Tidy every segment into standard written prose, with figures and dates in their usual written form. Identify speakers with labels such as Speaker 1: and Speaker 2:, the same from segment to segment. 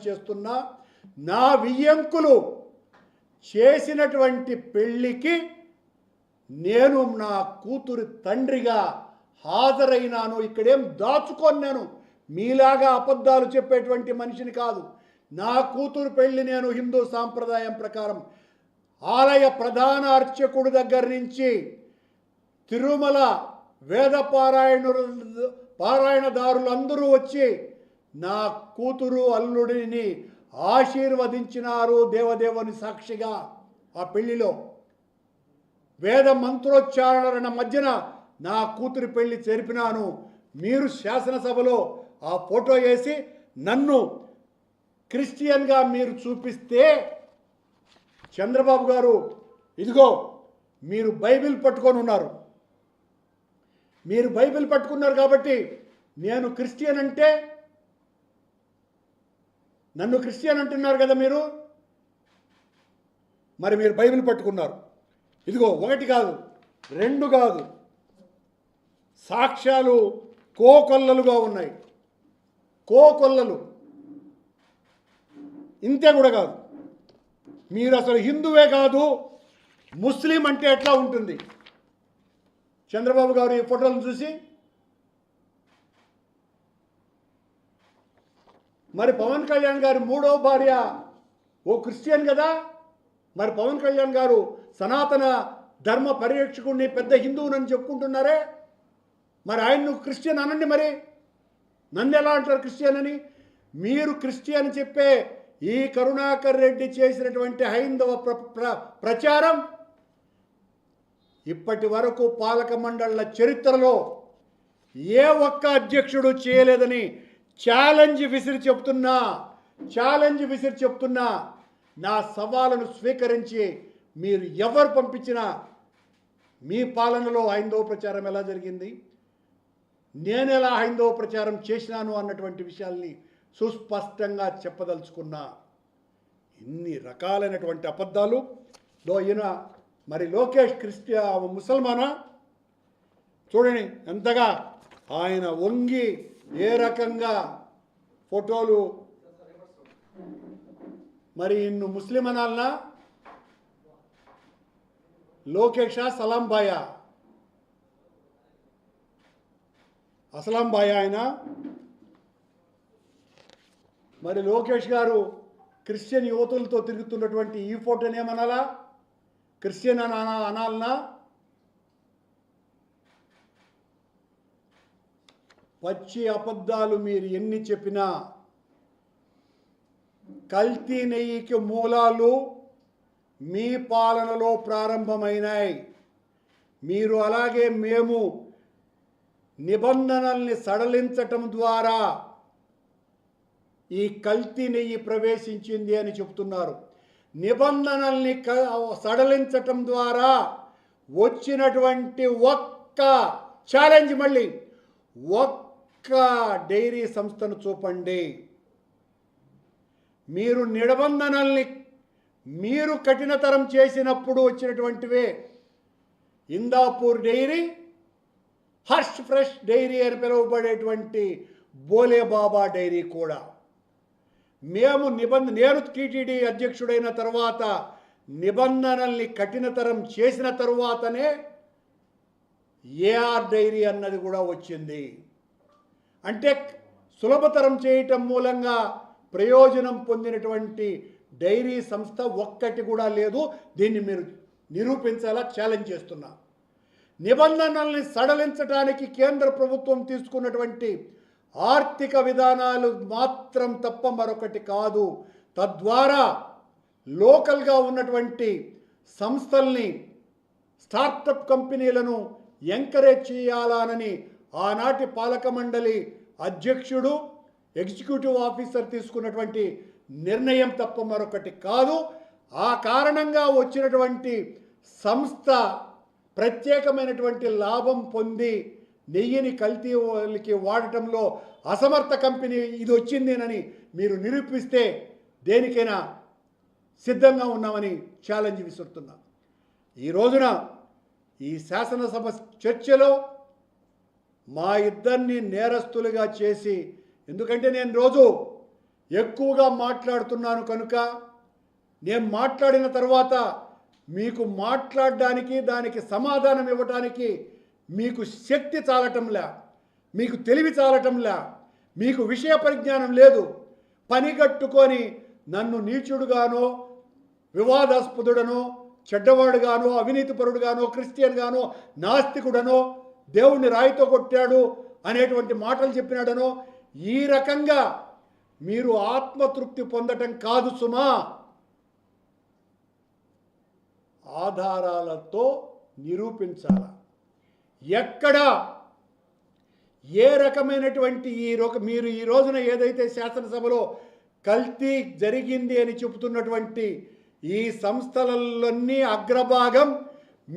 Speaker 1: చేస్తున్నా నా వియ్యంకులు చేసినటువంటి పెళ్లికి నేను నా కూతురు తండ్రిగా హాజరైనాను. ఇక్కడేం దాచుకొన్నాను, మీలాగా అబద్ధాలు చెప్పేటువంటి మనిషిని కాదు. నా కూతురు పెళ్లి నేను హిందూ సాంప్రదాయం ప్రకారం ఆలయ ప్రధాన అర్చకుడి దగ్గర నుంచి తిరుమల వేద పారాయణదారులు అందరూ వచ్చి నా కూతురు అల్లుడిని ఆశీర్వదించినారు దేవదేవుని సాక్షిగా. ఆ పెళ్లిలో వేద మంత్రోచ్చారణల మధ్యన నా కూతురి పెళ్లి జరిపినాను. మీరు శాసనసభలో ఆ ఫోటో వేసి నన్ను క్రిస్టియన్గా మీరు చూపిస్తే, చంద్రబాబు గారు ఇదిగో మీరు బైబిల్ పట్టుకొని ఉన్నారు, మీరు బైబిల్ పట్టుకున్నారు కాబట్టి నేను క్రిస్టియన్ అంటే, నన్ను క్రిస్టియన్ అంటున్నారు కదా మీరు, మరి మీరు బైబిల్ పట్టుకున్నారు. ఇదిగో ఒకటి కాదు, రెండు కాదు, సాక్ష్యాలు కోకొల్లలుగా ఉన్నాయి. కోకొల్లలు. ఇంతే కూడా కాదు, మీరు అసలు హిందువే కాదు ముస్లిం అంటే ఎట్లా ఉంటుంది? చంద్రబాబు గారు ఈ ఫోటోలను చూసి, మరి పవన్ కళ్యాణ్ గారి మూడో భార్య ఓ క్రిస్టియన్ కదా, మరి పవన్ కళ్యాణ్ గారు సనాతన ధర్మ పరిరక్షకుడిని పెద్ద హిందువునని చెప్పుకుంటున్నారే, మరి ఆయన్ను క్రిస్టియన్ అనండి. మరి నన్ను ఎలా అంటారు క్రిస్టియన్ అని? మీరు క్రిస్టియన్ చెప్పే ఈ కరుణాకర్ రెడ్డి చేసినటువంటి హైందవ ప్రచారం ఇప్పటి వరకు పాలక మండళ్ల చరిత్రలో ఏ ఒక్క అధ్యక్షుడు చేయలేదని ఛాలెంజ్ విసిరి చెప్తున్నా. నా సవాలును స్వీకరించి మీరు ఎవరు పంపించినా మీ పాలనలో హైందవ ప్రచారం ఎలా జరిగింది, నేను ఎలా హైందవ ప్రచారం చేసినాను అన్నటువంటి విషయాల్ని సుస్పష్టంగా చెప్పదలుచుకున్నా. ఇన్ని రకాలైనటువంటి అబద్ధాలు ఈయన మరి లోకేష్ ముసల్మానా చూడండి ఎంతగా ఆయన వంగి ఏ రకంగా ఫోటోలు, మరి ఇన్ను ముస్లిం అనాలనా? లోకేషా సలాం బాయా? అసలాం బాయా ఆయన. మరి లోకేష్ గారు క్రిస్టియన్ యువతులతో తిరుగుతున్నటువంటి ఈ ఫోటోని ఏమనాలా? క్రిస్టియన్ అనాలనా? పచ్చి అబద్ధాలు మీరు ఎన్ని చెప్పినా కల్తీ నెయ్యికి మూలాలు మీ పాలనలో ప్రారంభమైనాయి. మీరు అలాగే మేము నిబంధనల్ని సడలించటం ద్వారా ఈ కల్తీ నెయ్యి ప్రవేశించింది అని చెప్తున్నారు. నిబంధనల్ని సడలించటం ద్వారా వచ్చినటువంటి ఒక్క ఛాలెంజ్, మళ్ళీ ఒక్క డైరీ సంస్థను చూపండి. మీరు నిబంధనల్ని మీరు కఠినతరం చేసినప్పుడు వచ్చినటువంటివే Indapur dairy, Harsh fresh dairy అని పిలువబడేటువంటి బోలే బాబా డైరీ కూడా. నేను టీటీడీ అధ్యక్షుడైన తర్వాత నిబంధనల్ని కఠినతరం చేసిన తరువాతనే ఏఆర్ డైరీ అన్నది కూడా వచ్చింది. అంటే సులభతరం చేయటం మూలంగా ప్రయోజనం పొందినటువంటి డైరీ సంస్థ ఒక్కటి కూడా లేదు. దీన్ని మీరు నిరూపించాలా ఛాలెంజ్ చేస్తున్నా. నిబంధనల్ని సడలించడానికి కేంద్ర ప్రభుత్వం తీసుకున్నటువంటి ఆర్థిక విధానాలు మాత్రం తప్ప మరొకటి కాదు. తద్వారా లోకల్గా ఉన్నటువంటి సంస్థల్ని, స్టార్టప్ కంపెనీలను ఎంకరేజ్ చేయాలనని ఆనాటి పాలక మండలి అధ్యక్షుడు, ఎగ్జిక్యూటివ్ ఆఫీసర్ తీసుకున్నటువంటి నిర్ణయం తప్ప మరొకటి కాదు. ఆ కారణంగా వచ్చినటువంటి సంస్థ ప్రత్యేకమైనటువంటి లాభం పొంది నెయ్యిని కల్తీకి వాడటంలో అసమర్థ కంపెనీ ఇది వచ్చిందేనని మీరు నిరూపిస్తే దేనికైనా సిద్ధంగా ఉన్నామని ఛాలెంజ్ విసురుతున్నా. ఈ రోజున ఈ శాసనసభ చర్చలో మా ఇద్దరిని నేరస్తులుగా చేసి, ఎందుకంటే నేను రోజు ఎక్కువగా మాట్లాడుతున్నాను కనుక నేను మాట్లాడిన తర్వాత మీకు మాట్లాడడానికి దానికి సమాధానం ఇవ్వటానికి మీకు శక్తి చాలటంలా, మీకు తెలివి చాలటంలా, మీకు విషయ పరిజ్ఞానం లేదు. పనిగట్టుకొని నన్ను నీచుడుగానో, వివాదాస్పదుడనో, చెడ్డవాడుగానో, అవినీతిపరుడుగానో, క్రిస్టియన్గానో, నాస్తికుడనో, దేవుణ్ణి రాయితో కొట్టాడు అనేటువంటి మాటలు చెప్పినాడనో ఈ రకంగా మీరు ఆత్మతృప్తి పొందటం కాదు సుమా. ఆధారాలతో నిరూపించాల. ఎక్కడ ఏ రకమైనటువంటి మీరు ఈ రోజున ఏదైతే శాసనసభలో కల్తీ జరిగింది అని చెబుతున్నటువంటి ఈ సంస్థలన్నీ అగ్రభాగం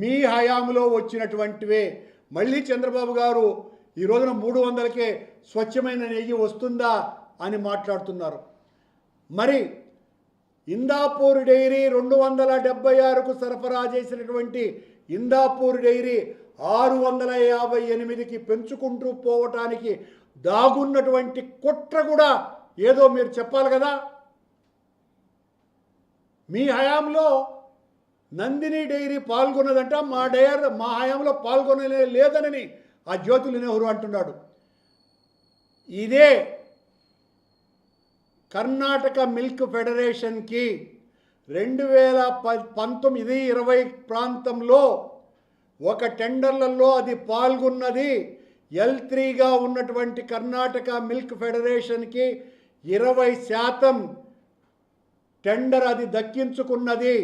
Speaker 1: మీ హయాంలో వచ్చినటువంటివే. మళ్ళీ చంద్రబాబు గారు ఈ రోజున 300కే స్వచ్ఛమైన నెయ్యి వస్తుందా అని మాట్లాడుతున్నారు. మరి ఇందాపూర్ డైరీ 276కు సరఫరా చేసినటువంటి ఇందాపూర్ డైరీ 658కి పెంచుకుంటూ పోవటానికి దాగున్నటువంటి కుట్ర కూడా ఏదో మీరు చెప్పాలి కదా. మీ హయాంలో నందిని డైరీ పాల్గొన్నదంట, మా హయాంలో పాల్గొనలే లేదనని ఆ జ్యోతుల నెహ్రూ అంటున్నాడు. ఇదే కర్ణాటక మిల్క్ ఫెడరేషన్కి 2019-20 ప్రాంతంలో ఒక టెండర్లలో అది పాల్గొన్నది. L3గా ఉన్నటువంటి కర్ణాటక మిల్క్ ఫెడరేషన్కి 20% టెండర్ అది దక్కించుకున్నది.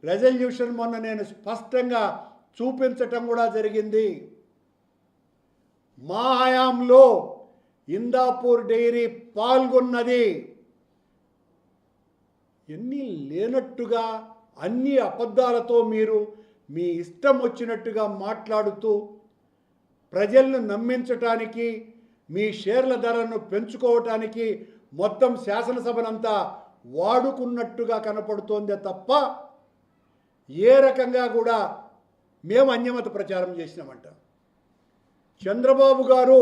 Speaker 1: రెజల్యూషన్ మొన్న నేను స్పష్టంగా చూపించటం కూడా జరిగింది. మా హయాంలో ఇందాపూర్ డైరీ పాల్గొన్నది. ఎన్ని లేనట్టుగా అన్ని అబద్ధాలతో మీరు మీ ఇష్టం వచ్చినట్టుగా మాట్లాడుతూ ప్రజలను నమ్మించటానికి, మీ షేర్ల ధరలను పెంచుకోవటానికి మొత్తం శాసనసభనంతా వాడుకున్నట్టుగా కనపడుతోందే తప్ప ఏ రకంగా కూడా మేము అన్యమత ప్రచారం చేసినామంట. చంద్రబాబు గారు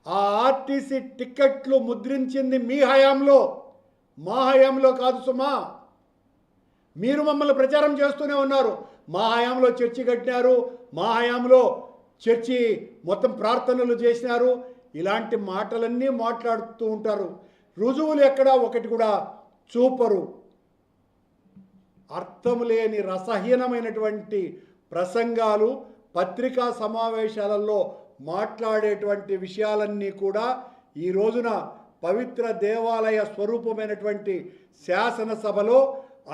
Speaker 1: ఆ ఆర్టీసీ టిక్కెట్లు ముద్రించింది మీ హయాంలో, మా హయాంలో కాదు సుమా. మీరు మమ్మల్ని ప్రచారం చేస్తూనే ఉన్నారు. మా హయాంలో చర్చి కట్టినారు, మా హయాంలో చర్చి మొత్తం ప్రార్థనలు చేసినారు, ఇలాంటి మాటలన్నీ మాట్లాడుతూ ఉంటారు. రుజువులు ఎక్కడా ఒకటి కూడా చూపరు. అర్థం లేని రసహీనమైనటువంటి ప్రసంగాలు, పత్రికా సమావేశాలలో మాట్లాడేటువంటి విషయాలన్నీ కూడా ఈ రోజున పవిత్ర దేవాలయ స్వరూపమైనటువంటి శాసనసభలో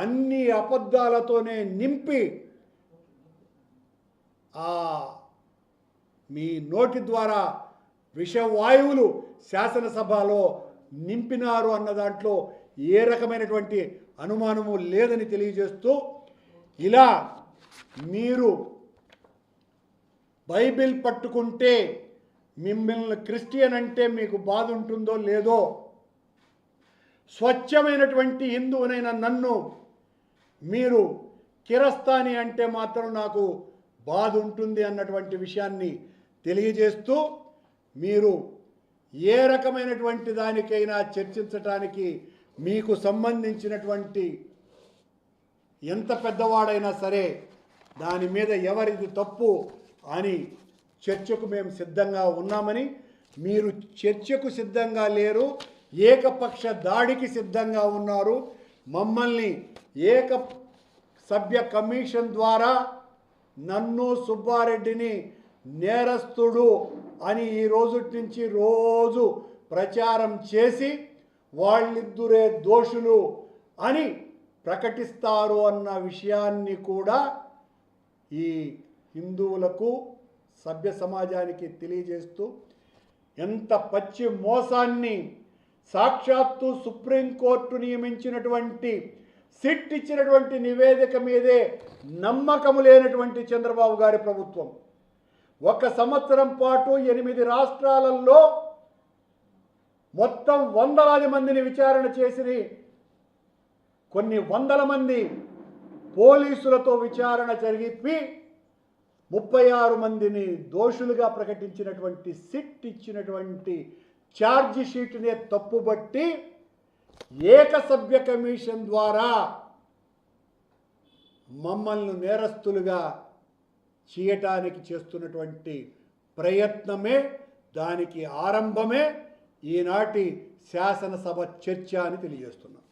Speaker 1: అన్ని అబద్ధాలతోనే నింపి మీ నోటి ద్వారా విషవాయువులు శాసనసభలో నింపినారు అన్న దాంట్లో ఏ రకమైనటువంటి అనుమానము లేదని తెలియజేస్తూ, ఇలా మీరు బైబిల్ పట్టుకుంటే మిమ్మల్ని క్రిస్టియన్ అంటే మీకు బాధ ఉంటుందో లేదో, స్వచ్ఛమైనటువంటి హిందువునైన నన్ను మీరు కిరస్తాని అంటే మాత్రం నాకు బాధ ఉంటుంది అన్నటువంటి విషయాన్ని తెలియజేస్తూ, మీరు ఏ రకమైనటువంటి దానికైనా చర్చించటానికి మీకు సంబంధించినటువంటి ఎంత పెద్దవాడైనా సరే దాని మీద ఎవరిది తప్పు అని చర్చకు మేము సిద్ధంగా ఉన్నామని, మీరు చర్చకు సిద్ధంగా లేరు, ఏకపక్ష దాడికి సిద్ధంగా ఉన్నారు. మమ్మల్ని ఏక సభ్య కమిషన్ ద్వారా నన్ను సుబ్బారెడ్డిని నేరస్తుడు అని ఈ రోజు నుంచి రోజు ప్రచారం చేసి వాళ్ళిద్దరే దోషులు అని ప్రకటిస్తారు అన్న విషయాన్ని కూడా ఈ హిందువులకు, సభ్య సమాజానికి తెలియజేస్తూ, ఎంత పచ్చి మోసాన్ని సాక్షాత్తు సుప్రీంకోర్టు నియమించినటువంటి సిట్ ఇచ్చినటువంటి నివేదిక మీదే నమ్మకము లేనటువంటి చంద్రబాబు గారి ప్రభుత్వం 1 సంవత్సరం పాటు 8 రాష్ట్రాలలో మొత్తం వందలాది మందిని విచారణ చేసి కొన్ని వందల మంది పోలీసులతో విచారణ జరిపి 36 మందిని దోషులుగా ప్రకటించినటువంటి సిట్ ఇచ్చినటువంటి ఛార్జ్ షీట్నే తప్పుబట్టి ఏకసభ్య కమిషన్ ద్వారా మమ్మల్ని నేరస్తులుగా చేయటానికి చేస్తున్నటువంటి ప్రయత్నమే, దానికి ఆరంభమే ఈనాటి శాసనసభ చర్చ అని తెలియజేస్తున్నాం.